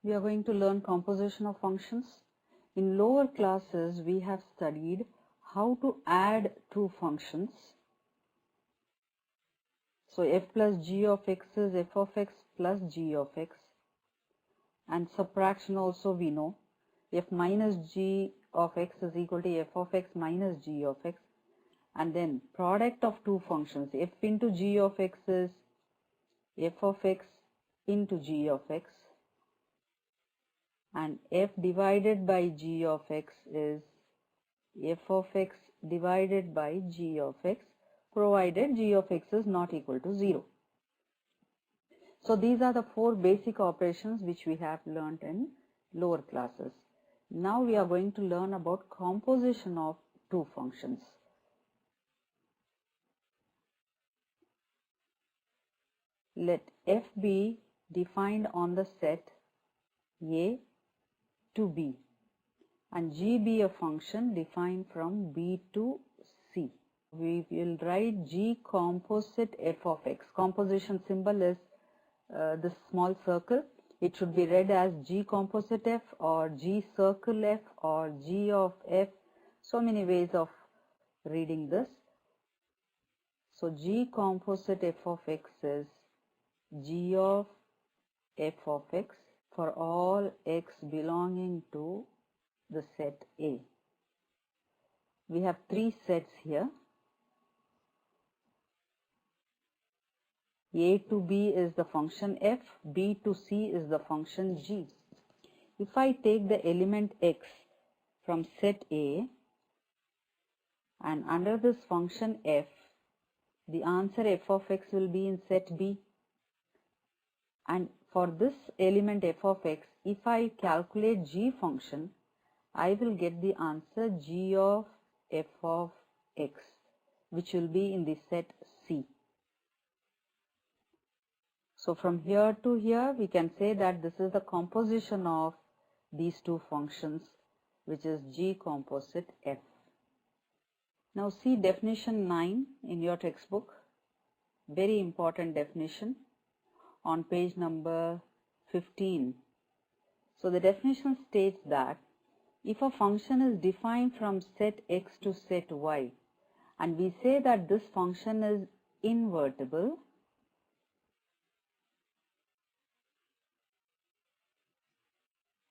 We are going to learn composition of functions. In lower classes, we have studied how to add two functions. So f plus g of x is f of x plus g of x. And subtraction also we know. F minus g of x is equal to f of x minus g of x. And then product of two functions, f into g of x is f of x into g of x. And f divided by g of x is f of x divided by g of x, provided g of x is not equal to 0. So these are the four basic operations which we have learnt in lower classes. Now we are going to learn about composition of two functions. Let f be defined on the set A to B and g be a function defined from B to C. We will write g composite f of x. Composition symbol is this small circle. It should be read as g composite f or g circle f or g of f. So many ways of reading this. So g composite f of x is g of f of x for all x belonging to the set A. We have three sets here. A to B is the function f, B to C is the function g. If I take the element x from set A and under this function f, the answer f of x will be in set B. And for this element f of x, if I calculate g function, I will get the answer g of f of x, which will be in the set C. So from here to here, we can say that this is the composition of these two functions, which is g composite f. Now see definition 9 in your textbook. Very important definition on page number 15. So the definition states that if a function is defined from set x to set y and we say that this function is invertible,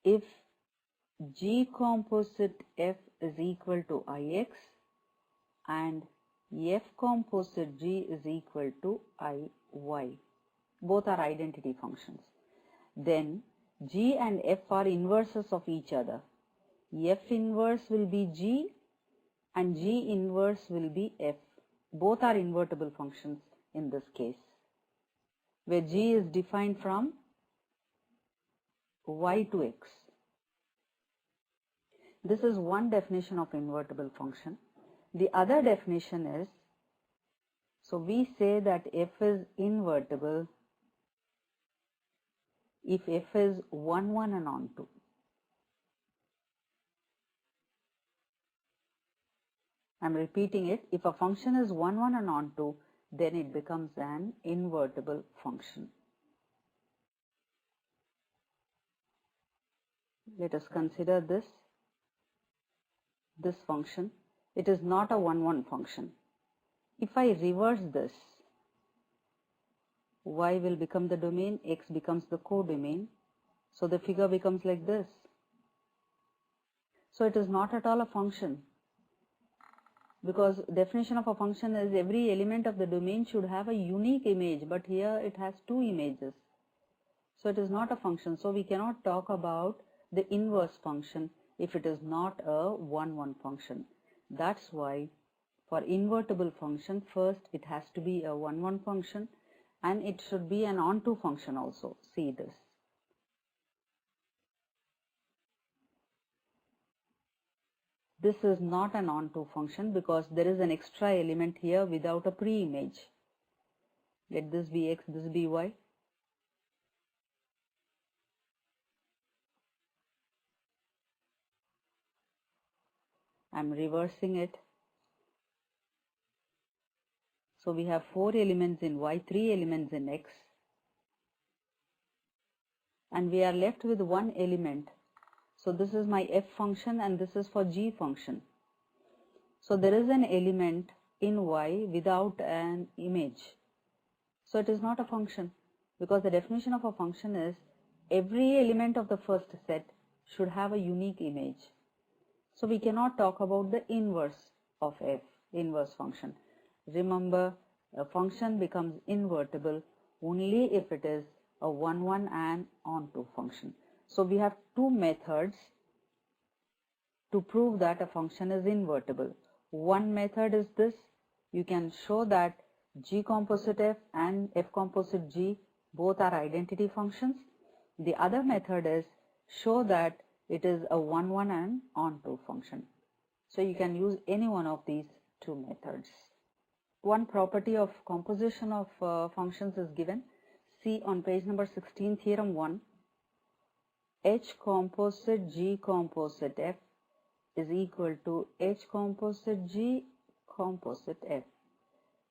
if g composite f is equal to ix and f composite g is equal to iy, both are identity functions, then g and f are inverses of each other. F inverse will be g and g inverse will be f. Both are invertible functions in this case, where g is defined from y to x. This is one definition of invertible function. The other definition is, so we say that f is invertible if f is 1, 1 and onto. I am repeating it. If a function is 1, 1 and onto, then it becomes an invertible function. Let us consider this function. It is not a 1, 1 function. If I reverse this, y will become the domain, x becomes the codomain. So the figure becomes like this. So it is not at all a function, because definition of a function is every element of the domain should have a unique image, but here it has two images. So it is not a function. So we cannot talk about the inverse function if it is not a 1, 1 function. That's why for invertible function, first it has to be a 1, 1 function and it should be an onto function also. See this. This is not an onto function because there is an extra element here without a pre-image. Let this be x, this be y. I am reversing it. So we have 4 elements in y, 3 elements in x. and we are left with one element. So this is my f function and this is for g function. So there is an element in y without an image. So it is not a function, because the definition of a function is every element of the first set should have a unique image. So we cannot talk about the inverse of f, inverse function. Remember, a function becomes invertible only if it is a 1-1 and onto function. So we have two methods to prove that a function is invertible. One method is this: you can show that g composite f and f composite g both are identity functions. The other method is show that it is a 1-1 and onto function. So you can use any one of these two methods. One property of composition of functions is given. See on page number 16, theorem 1. H composite G composite F is equal to H composite G composite F.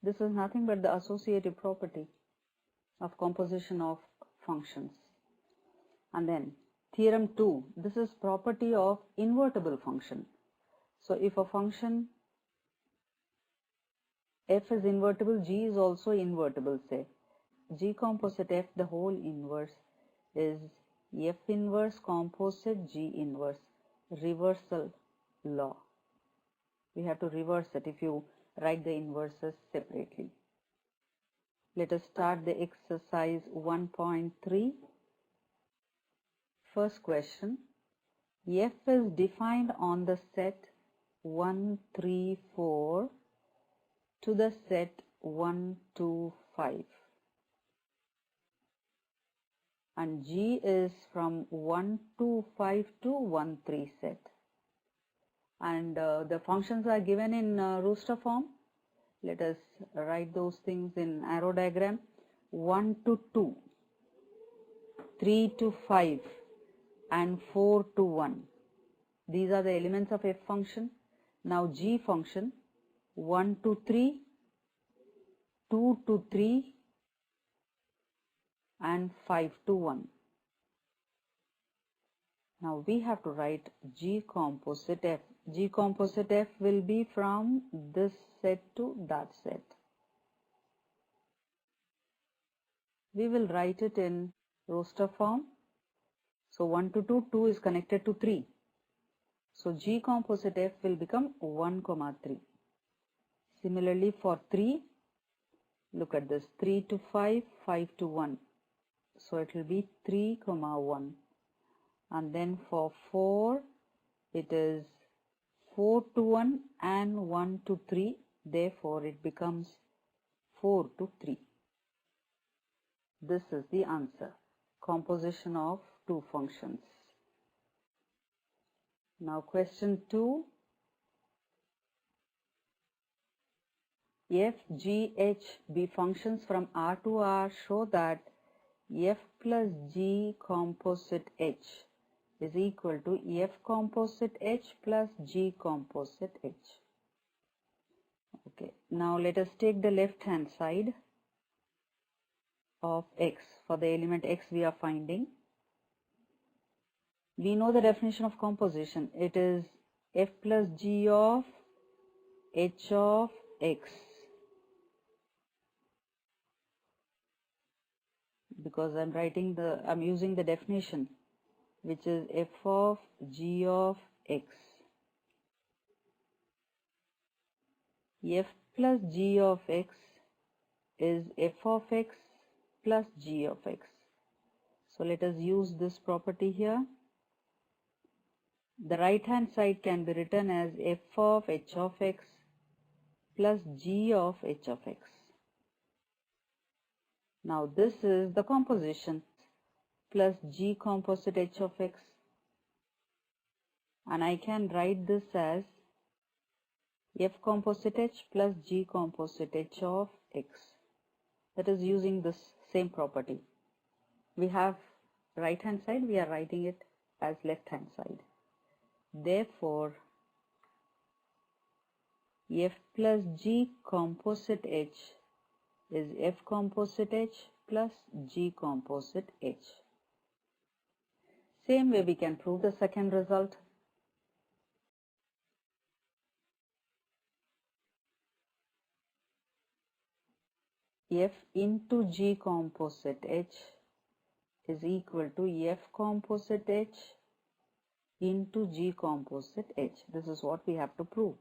This is nothing but the associative property of composition of functions. And then theorem 2, this is property of invertible function. So if a function f is invertible, g is also invertible, say g composite f, the whole inverse is f inverse composite g inverse, reversal law. We have to reverse it if you write the inverses separately. Let us start the exercise 1.3. First question: f is defined on the set 1, 3, 4 to the set 1, 2, 5. And G is from 1, 2, 5 to 1, 3 set. And the functions are given in rooster form. Let us write those things in arrow diagram. 1 to 2, 3 to 5, and 4 to 1. These are the elements of f function. Now g function: 1 to 3, 2 to 3, and 5 to 1. Now we have to write G composite F. G composite F will be from this set to that set. We will write it in roster form. So 1 to 2, 2 is connected to 3. So G composite F will become 1, 3. Similarly for 3, look at this: 3 to 5, 5 to 1. So it will be 3, 1. And then for 4, it is 4 to 1 and 1 to 3. Therefore, it becomes 4 to 3. This is the answer. Composition of two functions. Now question 2. F, G, H be functions from R to R show that F plus G composite H is equal to F composite H plus G composite H. Okay, now let us take the left hand side of X. For the element X we are finding. We know the definition of composition. It is F plus G of H of X. Because I'm using the definition, which is f of g of x. F plus g of x is f of x plus g of x. So let us use this property here. The right hand side can be written as f of h of x plus g of h of x. Now this is the composition plus G composite H of X, and I can write this as F composite H plus G composite H of X. That is using this same property. We have right hand side, we are writing it as left hand side. Therefore, F plus G composite H is F composite H plus G composite H. Same way we can prove the second result. F into G composite H is equal to F composite H into G composite H. This is what we have to prove.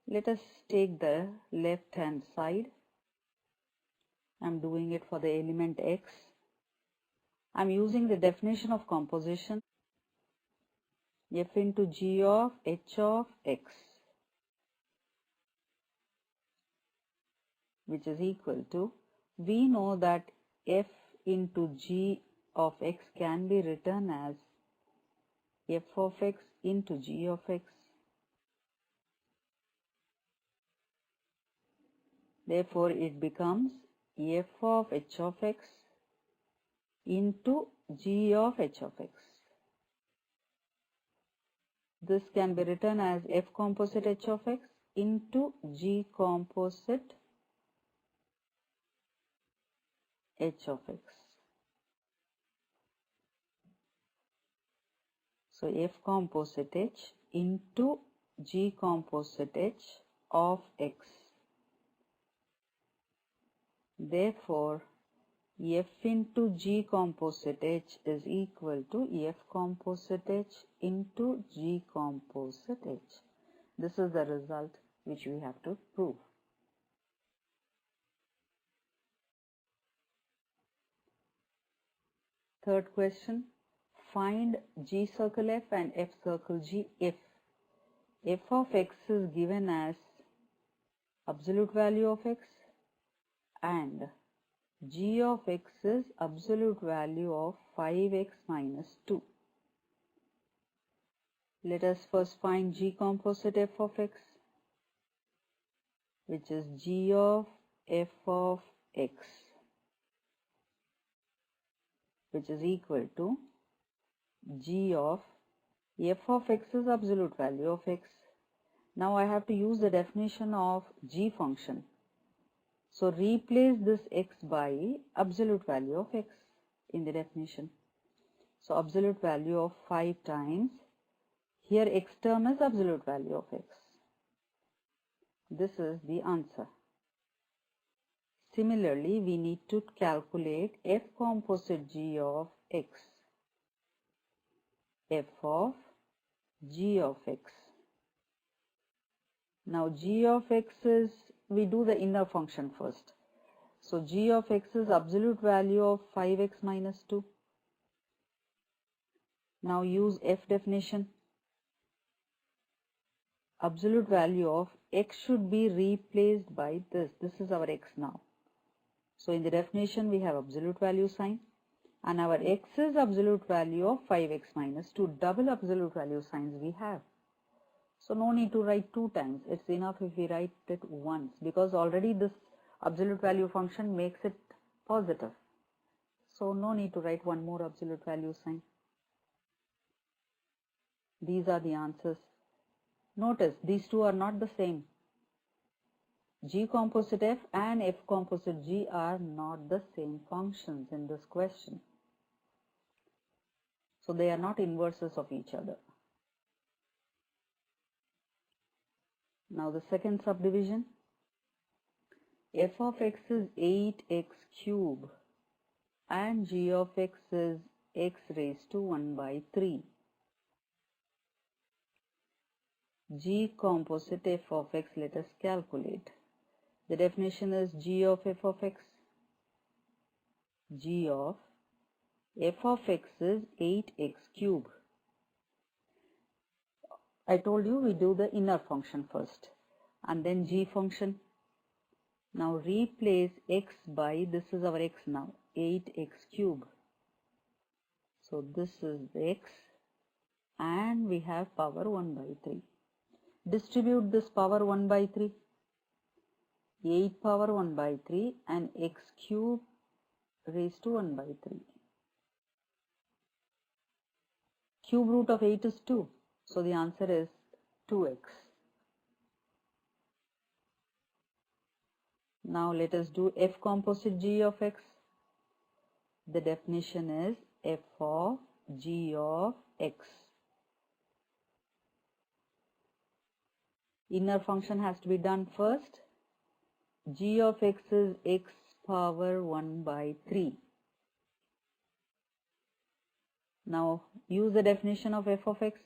Let us take the left hand side. I'm doing it for the element X. I'm using the definition of composition. F into G of H of X, which is equal to, we know that F into G of X can be written as F of X into G of X. Therefore, it becomes F of H of X into G of H of X. This can be written as F composite H of X into G composite H of X. So F composite H into G composite H of X. Therefore, F into G composite H is equal to F composite H into G composite H. This is the result which we have to prove. Third question, find G circle F and F circle G if F of X is given as absolute value of X and G of X is absolute value of 5x minus 2. Let us first find G composite F of X, which is G of F of X, which is equal to G of F of X is absolute value of X. Now I have to use the definition of G function. So replace this X by absolute value of X in the definition. So absolute value of 5 times, here X term is absolute value of X. This is the answer. Similarly, we need to calculate F composite G of X. F of G of X. Now G of X is, we do the inner function first. So G of X is absolute value of 5x minus 2. Now use F definition. Absolute value of X should be replaced by this. This is our X now. So in the definition we have absolute value sign and our X is absolute value of 5x minus 2. Double absolute value signs we have. So no need to write 2 times. It's enough if we write it once because already this absolute value function makes it positive. So no need to write one more absolute value sign. These are the answers. Notice these two are not the same. G composite F and F composite G are not the same functions in this question. So they are not inverses of each other. Now the second subdivision, F of X is 8x cube and G of X is x raised to 1 by 3. G composite F of X, let us calculate. The definition is G of F of X. G of F of X is 8x cube. I told you we do the inner function first and then G function. Now replace X by, this is our X now, 8x cube. So this is the X and we have power 1 by 3. Distribute this power 1 by 3. 8 power 1 by 3 and x cube raised to 1 by 3. Cube root of 8 is 2. So the answer is 2x. Now let us do F composite G of X. The definition is F of G of X. Inner function has to be done first. G of X is X power 1 by 3. Now use the definition of f of x.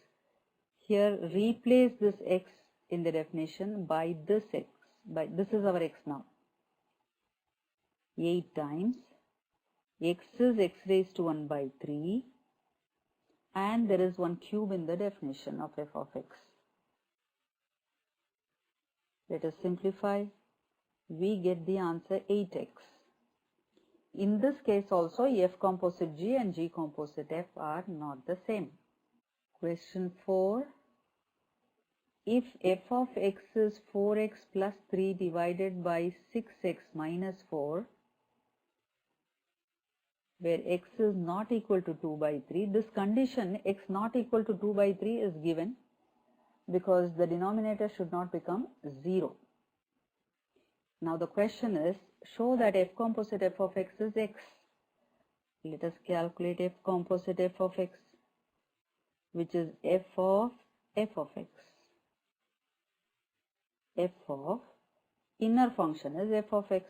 Here replace this x in the definition by this x. This is our x now. 8 times x is x raised to 1 by 3, and there is 1 cube in the definition of f of x. Let us simplify. We get the answer 8x. In this case also, f composite g and g composite f are not the same. Question 4. If f of x is 4x plus 3 divided by 6x minus 4, where x is not equal to 2 by 3, this condition x not equal to 2 by 3 is given because the denominator should not become 0. Now the question is, show that f composite f of x is x. Let us calculate f composite f of x, which is f of x. F of inner function is f of x,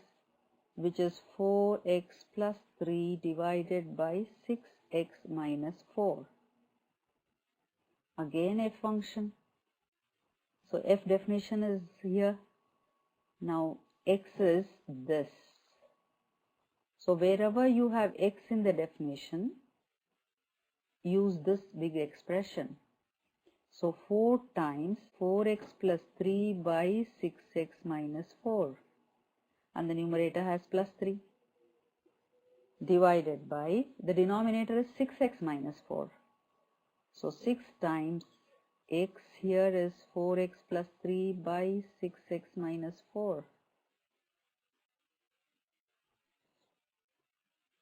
which is 4x plus 3 divided by 6x minus 4. Again f function. So f definition is here. Now x is this. So wherever you have x in the definition, use this big expression. So 4 times 4x plus 3 by 6x minus 4, and the numerator has plus 3, divided by, the denominator is 6x minus 4. So 6 times x here is 4x plus 3 by 6x minus 4.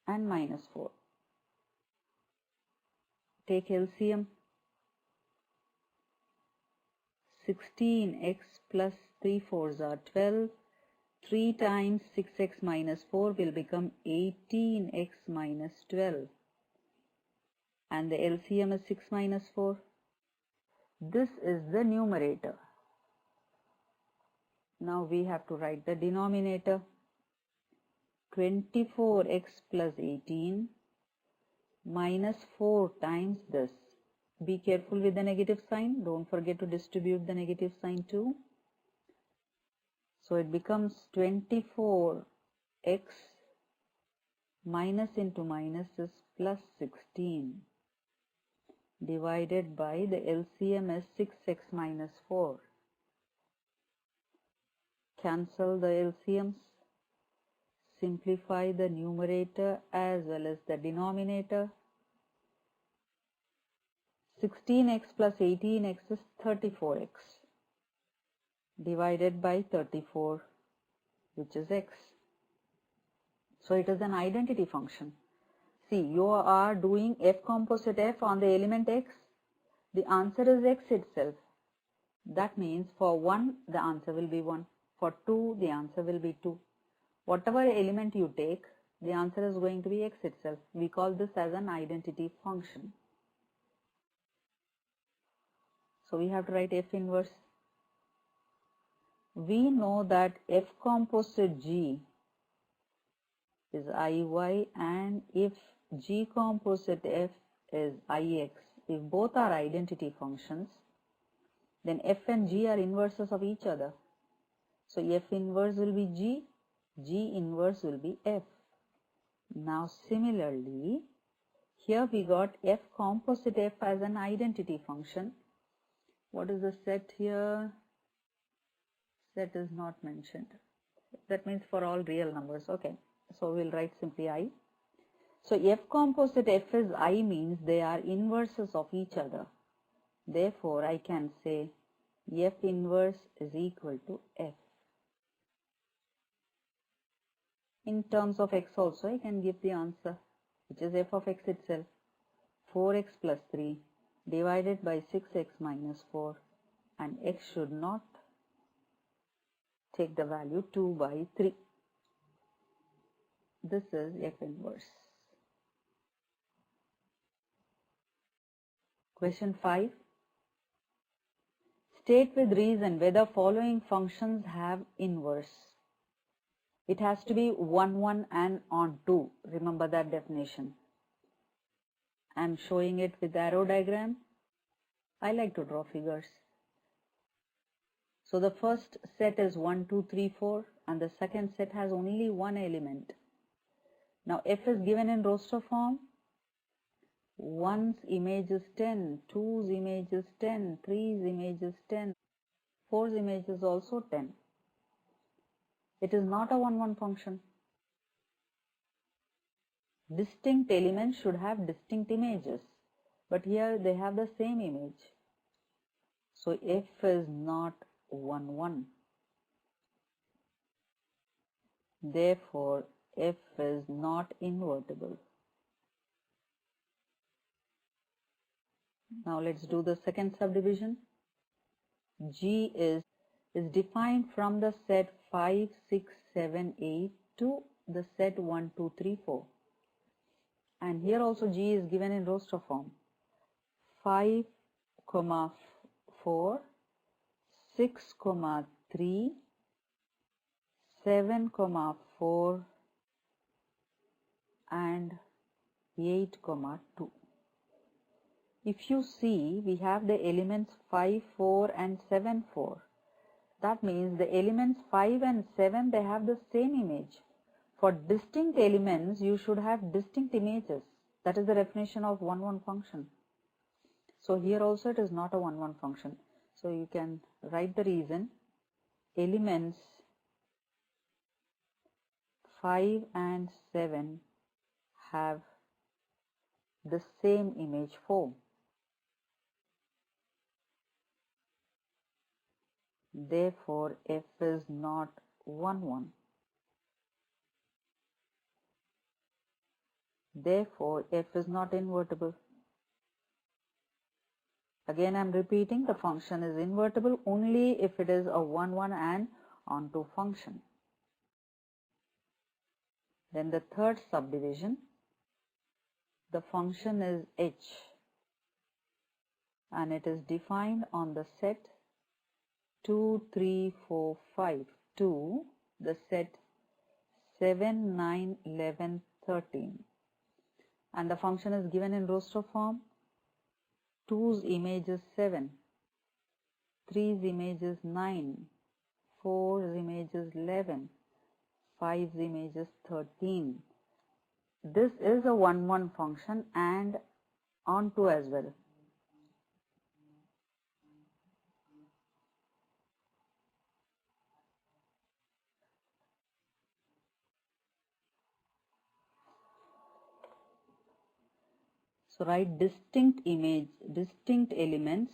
And minus 4. Take LCM. 16x plus 3 4s are 12. 3 times 6x minus 4 will become 18x minus 12. And the LCM is 6 minus 4. This is the numerator. Now we have to write the denominator. 24x plus 18 minus 4 times this. Be careful with the negative sign. Don't forget to distribute the negative sign too. So it becomes 24x minus into minus is plus 16 divided by the LCM is 6x minus 4. Cancel the LCMs. Simplify the numerator as well as the denominator. 16x plus 18x is 34x divided by 34, which is x. So it is an identity function. See, you are doing f composite f on the element x. The answer is x itself. That means for 1, the answer will be 1. For 2, the answer will be 2. Whatever element you take, the answer is going to be x itself. We call this as an identity function. So we have to write f inverse. We know that f composite g is iy, and if g composite f is ix, if both are identity functions, then f and g are inverses of each other. So f inverse will be g, g inverse will be f. Now similarly, here we got f composite f as an identity function. What is the set here? Set is not mentioned. That means for all real numbers. Okay, so we'll write simply I. So f composite f is I means they are inverses of each other. Therefore, I can say f inverse is equal to f. In terms of x also, I can give the answer, which is f of x itself. 4x plus 3 divided by 6x minus 4, and x should not take the value 2 by 3. This is f inverse. Question 5. State with reason whether following functions have inverse. It has to be 1, 1 and on 2. Remember that definition. I'm showing it with arrow diagram. I like to draw figures. So the first set is 1, 2, 3, 4 and the second set has only one element. Now F is given in roster form. 1's image is 10, 2's image is 10, 3's image is 10, 4's image is also 10. It is not a 1, 1 function. Distinct elements should have distinct images, but here they have the same image. So F is not 1, 1. Therefore, F is not invertible. Now let's do the second subdivision. G is defined from the set 5, 6, 7, 8 to the set 1, 2, 3, 4. And here also G is given in roster form. 5, 4, 6, 3, 7, 4 and 8, 2. If you see, we have the elements 5, 4 and 7, 4. That means the elements 5 and 7, they have the same image. For distinct elements, you should have distinct images. That is the definition of 1, 1 function. So here also it is not a 1, 1 function. So you can write the reason. Elements 5 and 7 have the same image form. Therefore, F is not 1, 1. Therefore, F is not invertible. Again, I am repeating, the function is invertible only if it is a 1, 1 and onto function. Then the third subdivision, the function is H and it is defined on the set 2, 3, 4, 5 to the set 7, 9, 11, 13. And the function is given in roster form. 2's image is 7, 3's image is 9, 4's image is 11, 5's image is 13. This is a 1, 1 function and onto as well. So write distinct image, distinct elements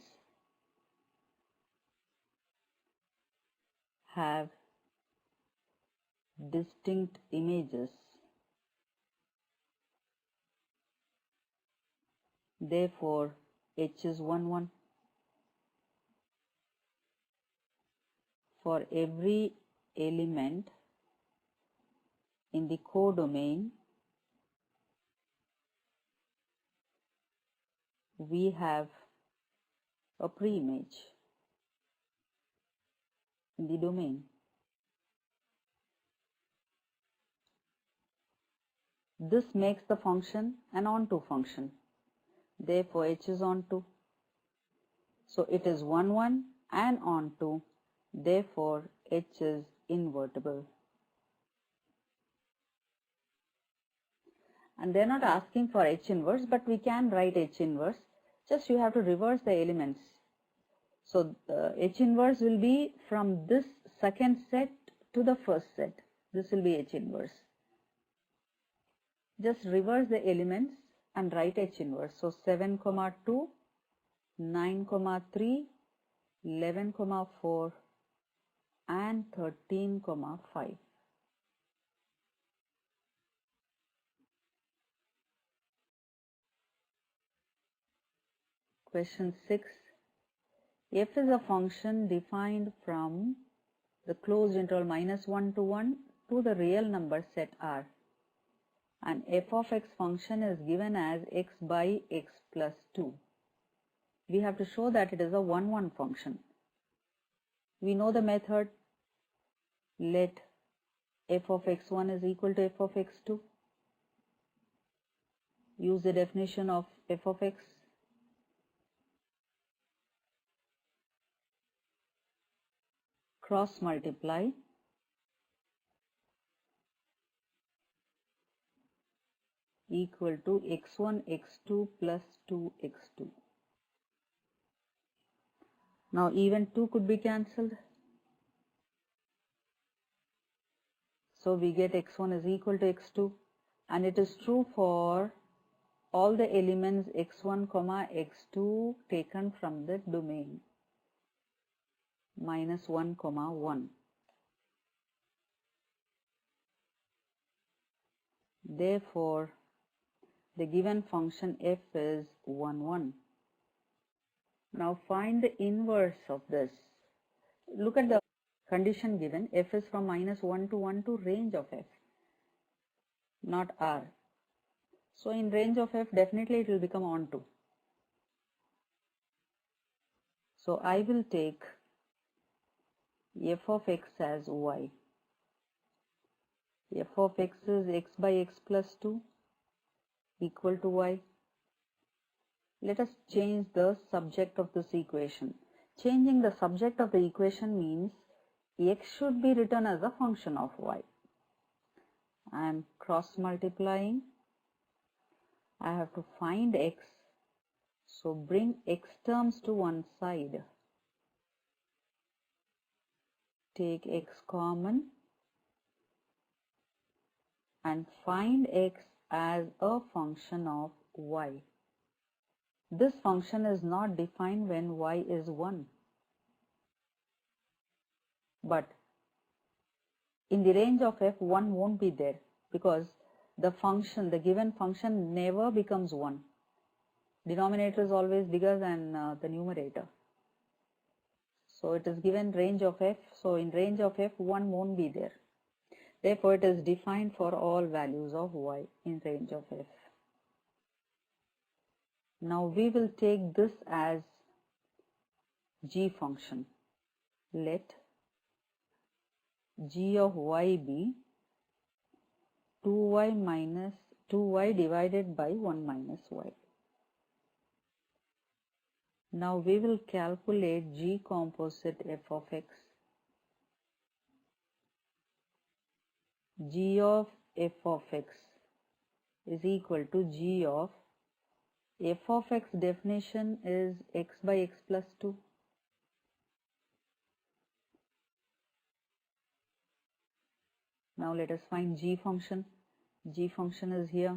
have distinct images. Therefore, H is 1, 1. For every element in the codomain, we have a preimage in the domain. This makes the function an onto function. Therefore, H is onto. So it is 1, 1 and onto. Therefore, H is invertible. And they are not asking for H inverse, but we can write H inverse. Just you have to reverse the elements. So H inverse will be from this second set to the first set. This will be H inverse. Just reverse the elements and write H inverse. So 7, 2, 9, 3, 11, 4 and 13, 5. Question 6. F is a function defined from the closed interval -1 to 1 to the real number set R. And f of x function is given as x by x plus 2. we have to show that it is a 1-1 function. We know the method. Let f of x1 is equal to f of x2. Use the definition of f of x. Cross multiply equal to x1 x2 plus 2x2. Now even 2 could be cancelled. So we get x1 is equal to x2, and it is true for all the elements x1 comma x2 taken from the domain minus 1 comma 1. Therefore, the given function f is 1, 1. Now find the inverse of this. Look at the condition given. F is from minus 1 to 1 to range of f, not R. So in range of f, definitely it will become onto. So I will take f of x as y. F of x is x by x plus 2 equal to y. Let us change the subject of this equation. Changing the subject of the equation means x should be written as a function of y. I am cross multiplying. I have to find x. So bring x terms to one side. Take x common and find x as a function of y. This function is not defined when y is 1. But in the range of f, 1 won't be there because the given function never becomes 1. Denominator is always bigger than the numerator. So it is given range of f. So in range of f, 1 won't be there. Therefore, it is defined for all values of y in range of f. Now we will take this as g function. Let g of y be 2y divided by 1 minus y. Now we will calculate g composite f of x. G of f of x is equal to g of f of x definition is x by x plus 2. Now let us find g function. G function is here.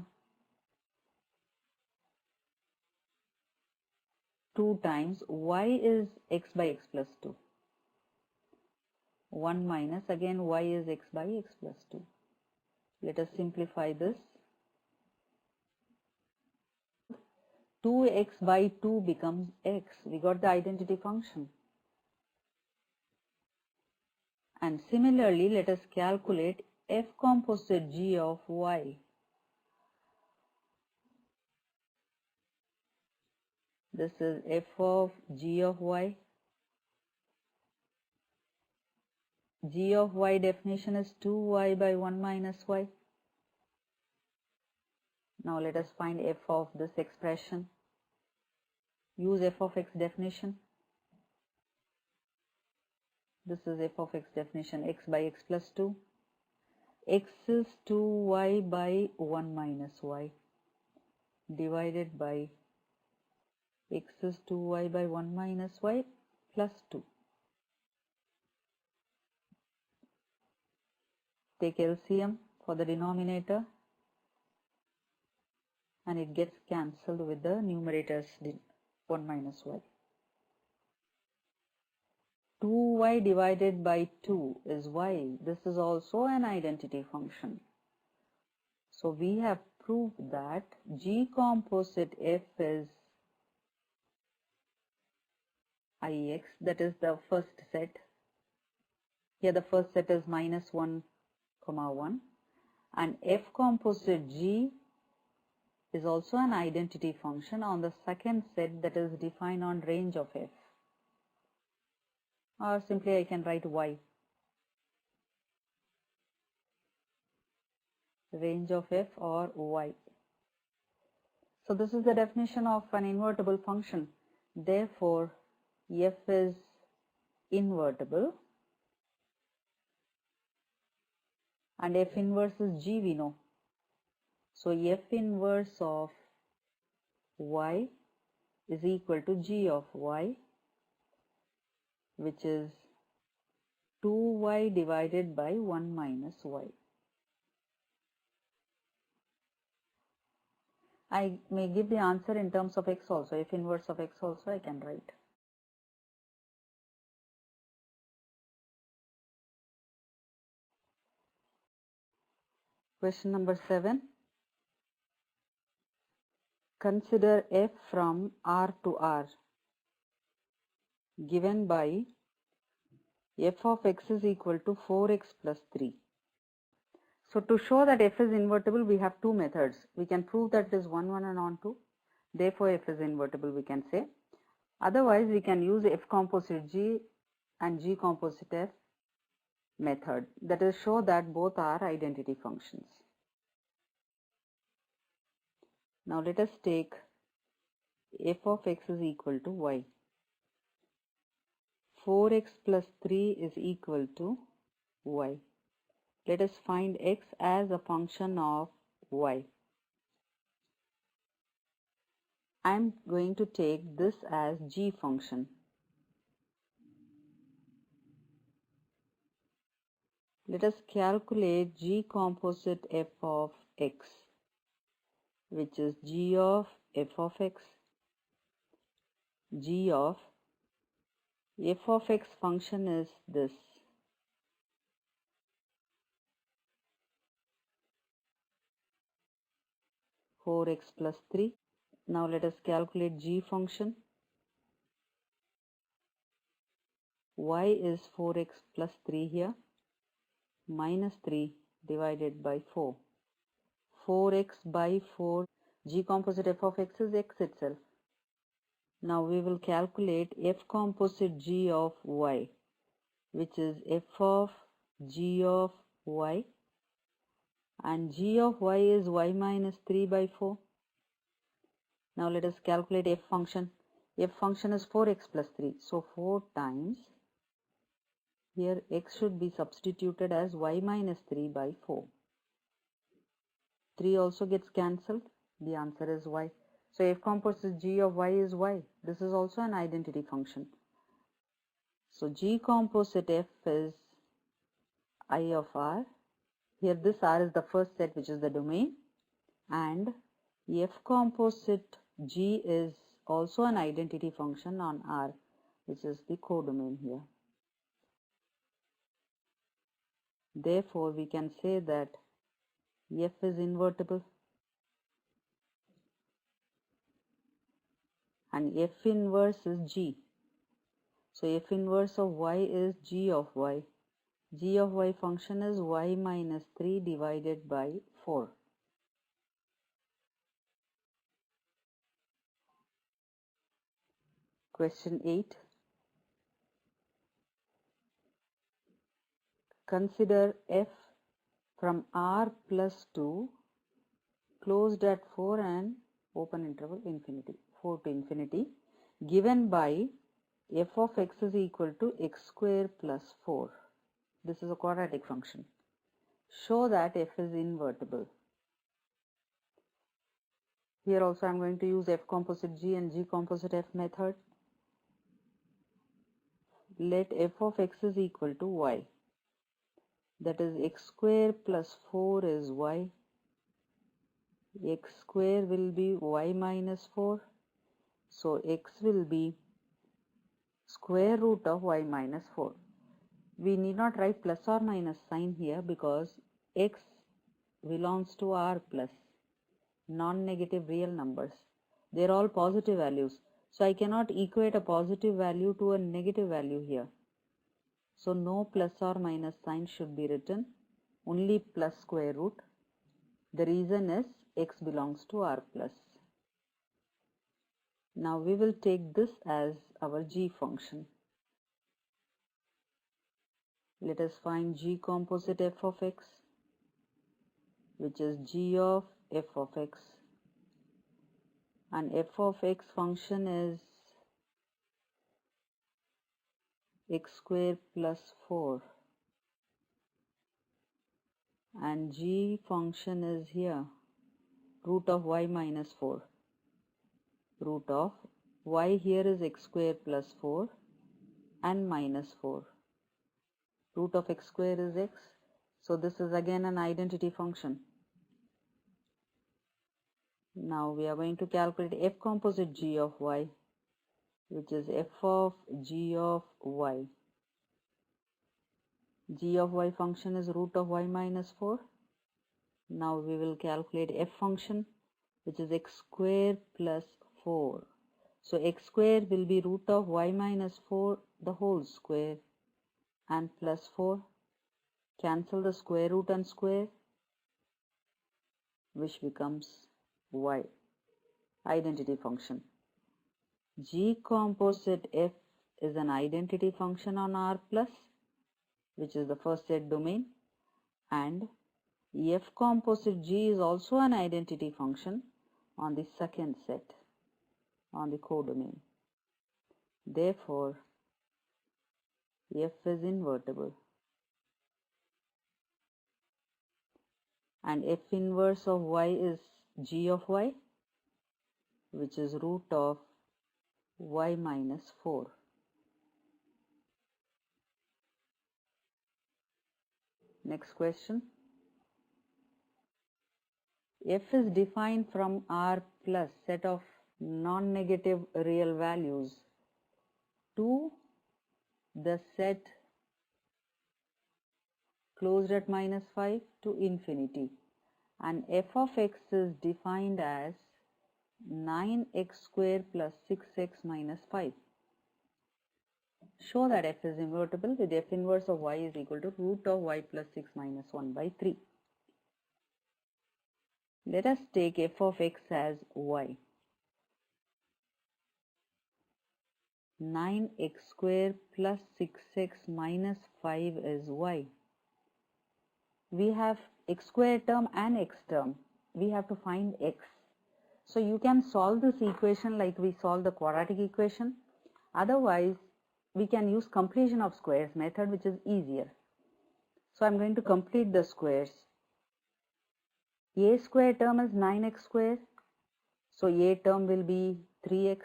2 times y is x by x plus 2. 1 minus again y is x by x plus 2. Let us simplify this. 2x by 2 becomes x. We got the identity function. And similarly, let us calculate f composite g of y. This is f of g of y. G of y definition is 2y by 1 minus y. Now let us find f of this expression. Use f of x definition. This is f of x definition, x by x plus 2. X is 2y by 1 minus y divided by x is 2y by 1 minus y plus 2. Take LCM for the denominator and it gets cancelled with the numerators 1 minus y. 2y divided by 2 is y. This is also an identity function. So we have proved that G composite f is ix, that is the first set. Here the first set is minus 1, 1, and f composite G is also an identity function on the second set that is defined on range of f. Or simply I can write y. Range of f or y. So this is the definition of an invertible function. Therefore, f is invertible and f inverse is g we know. So f inverse of y is equal to g of y, which is 2y divided by 1 minus y. I may give the answer in terms of x also. F inverse of x also I can write. Question number 7. Consider f from R to R given by f of x is equal to 4x plus 3. So to show that f is invertible, we have two methods. We can prove that it is 1, 1 and on 2. Therefore, f is invertible, we can say. Otherwise, we can use f composite g and g composite f method. That is, show that both are identity functions. Now let us take f of x is equal to y. 4x plus 3 is equal to y. Let us find x as a function of y. I am going to take this as g function. Let us calculate g composite f of x, which is g of f of x, g of f of x function is this. (4x plus 3). Now let us calculate g function. Y is 4x plus 3 here, minus 3 divided by 4. 4x by 4, g composite f of x is x itself. Now we will calculate f composite g of y, which is f of g of y, and g of y is y minus 3 by 4. Now let us calculate f function. F function is 4x plus 3. So 4 times, here x should be substituted as y minus 3 by 4. 3 also gets cancelled. The answer is y. So f composite g of y is y. This is also an identity function. So g composite f is I of r. Here this r is the first set, which is the domain, and f composite g is also an identity function on R, which is the codomain here. Therefore, we can say that f is invertible and f inverse is g. So f inverse of y is g of y. G of y function is y minus 3 divided by 4. Question 8. Consider f from R plus 2 closed at 4 and open interval infinity, 4 to infinity, given by f of x is equal to x square plus 4. This is a quadratic function. Show that f is invertible. Here also I am going to use f composite g and g composite f method. Let f of x is equal to y. That is x square plus 4 is y. X square will be y minus 4. So x will be square root of y minus 4. We need not write plus or minus sign here because x belongs to R plus, non-negative real numbers. They are all positive values. So I cannot equate a positive value to a negative value here. So no plus or minus sign should be written, only plus square root. The reason is x belongs to R plus. Now we will take this as our g function. Let us find g composite f of x, which is g of f of x, and f of x function is x square plus 4, and g function is here root of y minus 4. Root of y here is x square plus 4 and minus 4. Root of x square is x, so this is again an identity function. Now we are going to calculate f composite g of y, which is f of g of y. G of y function is root of y minus 4. Now we will calculate f function, which is x square plus 4. So x square will be root of y minus 4 the whole square, and plus 4. Cancel the square root and square, which becomes y. Identity function. G composite f is an identity function on R plus, which is the first set domain, and f composite g is also an identity function on the second set, on the codomain. Therefore, f is invertible, and f inverse of y is g of y, which is root of y minus 4. Next question. F is defined from R plus set of non-negative real values to the set closed at minus 5 to infinity, and f of x is defined as 9x square plus 6x minus 5. Show that f is invertible with f inverse of y is equal to root of y plus 6 minus 1 by 3. Let us take f of x as y. 9x square plus 6x minus 5 is y. We have x square term and x term. We have to find x. So you can solve this equation like we solve the quadratic equation. Otherwise, we can use completion of squares method, which is easier. So I'm going to complete the squares. A square term is 9x square. So a term will be 3x.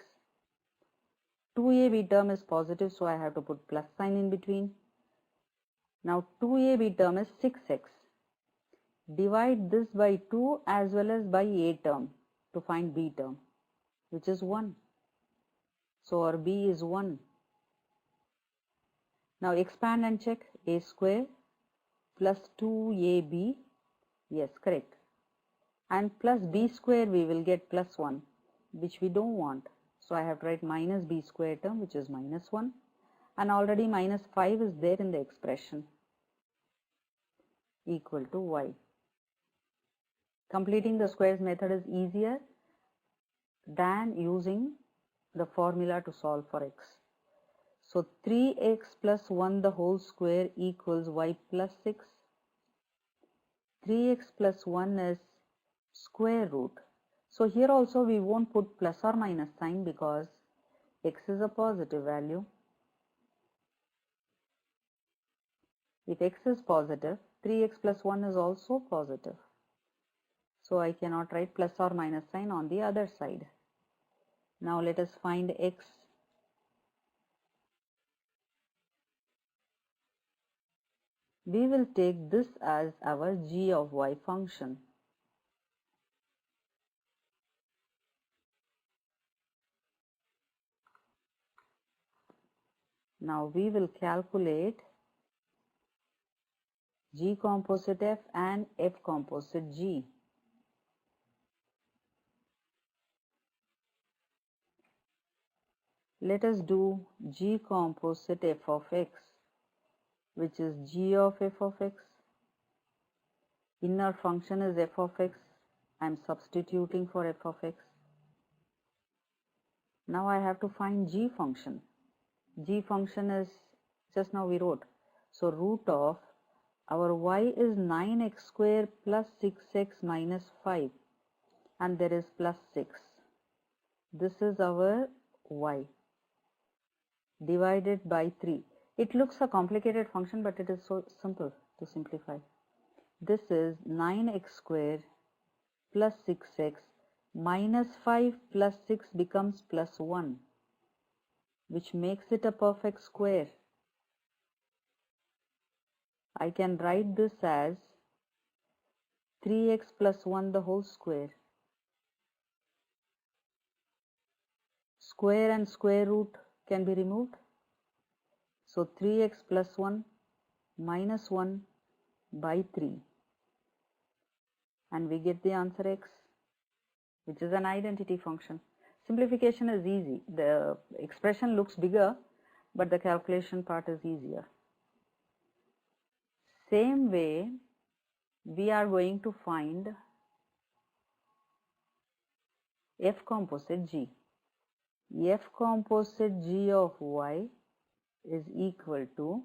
2ab term is positive, so I have to put plus sign in between. Now 2ab term is 6x. Divide this by 2 as well as by a term to find b term, which is 1. So our b is 1. Now expand and check. A square plus 2ab, yes, correct. And plus b square we will get plus 1, which we don't want. So I have to write minus b square term, which is minus 1. And already minus 5 is there in the expression, equal to y. Completing the squares method is easier than using the formula to solve for x. So 3x plus 1 the whole square equals y plus 6. 3x plus 1 is square root. So here also we won't put plus or minus sign because x is a positive value. If x is positive, 3x plus 1 is also positive. So I cannot write plus or minus sign on the other side. Now let us find x. We will take this as our g of y function. Now we will calculate g composite f and f composite g. Let us do g composite f of x, which is g of f of x. Inner function is f of x I'm substituting for f of x. Now I have to find g function. G function is, just now we wrote, so root of our y is 9x square plus 6x minus 5, and there is plus 6. This is our y divided by 3. It looks a complicated function, but it is so simple to simplify. This is 9x square plus 6x minus 5 plus 6 becomes plus 1, which makes it a perfect square. I can write this as 3x plus 1 the whole square. Square and square root can be removed. So 3x plus 1 minus 1 by 3. And we get the answer x, which is an identity function. Simplification is easy. The expression looks bigger, but the calculation part is easier. Same way, we are going to find f composite g. F composite g of y is equal to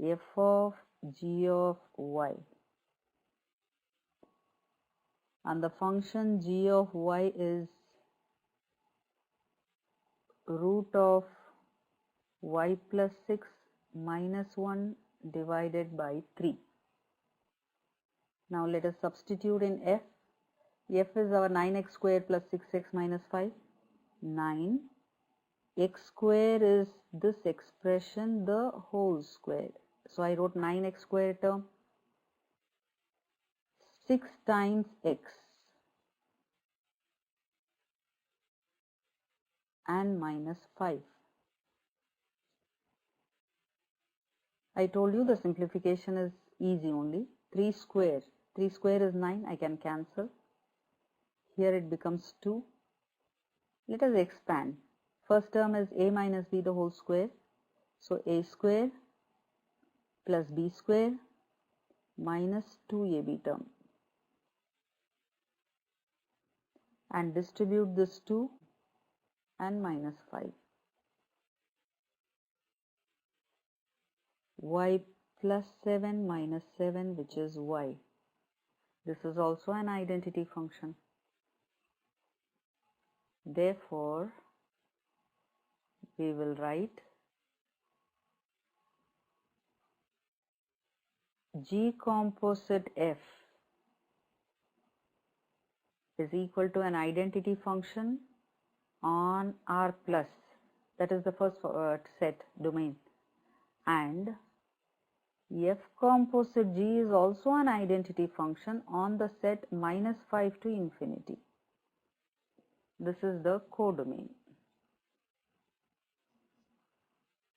f of g of y, and the function g of y is root of y plus 6 minus 1 divided by 3. Now let us substitute in f. F is our 9x square plus 6x minus 5. 9. X square is this expression, the whole square. So I wrote 9x square term. 6 times x and minus 5. I told you the simplification is easy only. 3 square. 3 square is 9. I can cancel. Here it becomes 2. Let us expand. First term is a minus b the whole square. So a square plus b square minus 2ab term. And distribute this 2 and minus 5. Y plus 7 minus 7, which is y. This is also an identity function. Therefore, we will write g composite f is equal to an identity function on R plus, that is the first set domain, and f composite g is also an identity function on the set minus 5 to infinity. This is the codomain.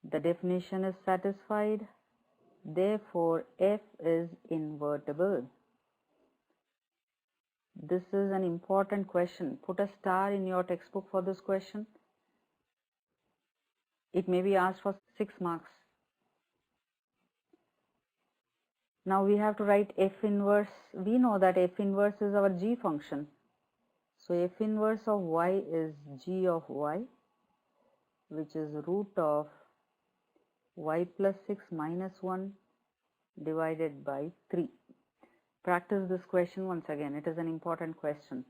The definition is satisfied. Therefore, f is invertible. This is an important question. Put a star in your textbook for this question. It may be asked for 6 marks. Now we have to write f inverse. We know that f inverse is our g function. So f inverse of y is g of y, which is root of y plus 6 minus 1 divided by 3. Practice this question once again. It is an important question.